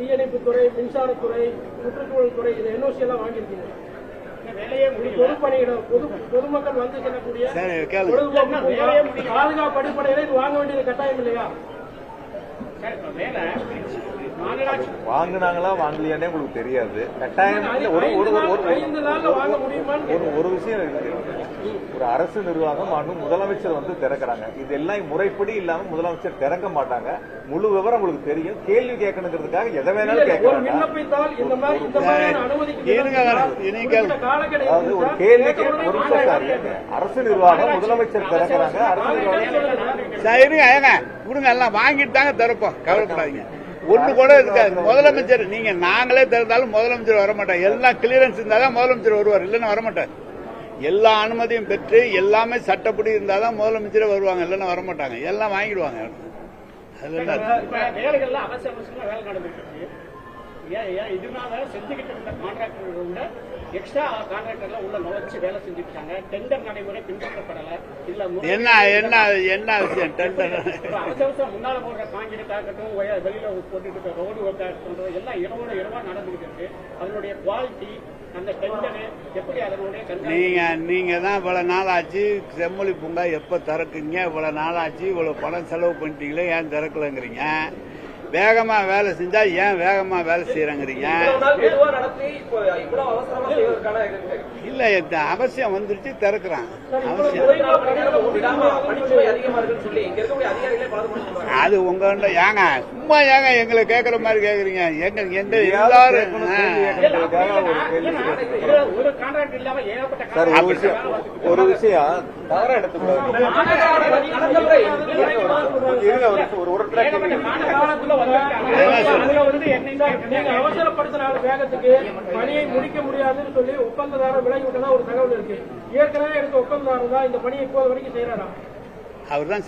தீயணைப்புத்துறை, மின்சாரத்துறை, சுற்றுச்சூழல் துறை, இது என்ஓசி எல்லாம் வாங்கியிருக்கீங்க. பொதுப்பணியிடம் பொதுமக்கள் வந்து செல்லக்கூடிய பாதுகாப்பு அடிப்படையில இது வாங்க வேண்டியது கட்டாயம் இல்லையா? வாங்கினாங்களா வாங்கலையானே உங்களுக்கு தெரியாது. கட்டாயம் ஒரு விஷயம் இருக்கு. ஒரு அரசு நிர்வாகம் முதலமைச்சர் வந்து திறக்கிறாங்க. இதெல்லாம் முறைப்படி இல்லாம முதலமைச்சர் திறக்க மாட்டாங்க. முழு விவரம் உங்களுக்கு தெரியும். கேள்வி கேட்கணுங்கிறதுக்காக எதை வேணாலும் கேட்கலாம். அதாவது ஒரு கேள்விக்கு ஒரு அரசு நிர்வாகம் முதலமைச்சர் திறக்கிறாங்க. அரசு நிர்வாகம் கொடுங்க, எல்லாம் வாங்கிட்டு தாங்க திறப்போம், கவலைப்படாதீங்க. ஒண்ணு கூட இருக்காது. முதலமைச்சர் நீங்க நாங்களே திறந்தாலும் முதலமைச்சர் வரமாட்டார். எல்லாம் கிளியரன்ஸ் இருந்தாதான் முதலமைச்சர் வருவார், இல்லைன்னா வரமாட்டார். எல்லா அனுமதியும் பெற்று எல்லாமே சட்டப்படி இருந்தாதான் முதலமைச்சரே வருவாங்க, இல்லைன்னா வரமாட்டாங்க. எல்லாம் வாங்கிடுவாங்க. இதனால செஞ்சுக்கிட்டு இருந்த கான்ட்ராக்டர் எக்ஸ்ட்ரா கான்ட்ராக்டர்ல உள்ள நுழைச்சு வேலை செஞ்சுட்டாங்க. டெண்டர் நடைமுறை பின்பற்றப்படல. என்ன விஷயம்? டெண்டர் அவசர முன்னால போடுற காங்கிரீட் ஆகட்டும், வெளியில போட்டுட்டு ரோடு ஒர்க் ஆகட்டும், எல்லாம் இரவா நடந்துகிட்டு இருக்கு. அதனுடைய குவாலிட்டி, அந்த டெண்டர் எப்படி அதனுடைய நீங்க தான் இவ்வளவு நாள் ஆச்சு செம்மொழி பூங்கா எப்ப திறக்குங்க? இவ்வளவு நாள் ஆச்சு, இவ்வளவு பணம் செலவு பண்ணிட்டீங்களே, ஏன் திறக்கலங்கிறீங்க? வேகமா வேலை செஞ்சா ஏன் வேகமா வேலை செய்யறங்கிறீங்க? இல்ல, அவசியம் வந்துருச்சு, திறக்கிறான். அது உங்க ஏங்க சும்மா ஏங்க எங்களை கேக்குற மாதிரி கேக்குறீங்க? எங்க எல்லாரும் ஒரு விஷயம் தவறா எடுத்துக்கூடாது. அவசரப்படுத்தின வேகத்துக்கு பணியை முடிக்க முடியாதுன்னு சொல்லி ஒப்பந்ததாரர் விலகி விட்டதா ஒரு தகவல் இருக்கு. ஏற்கனவே எடுத்த ஒப்பந்ததாரர் தான் இந்த பணியை இப்போது வரைக்கும் செய்யறாரா? அவர் தான்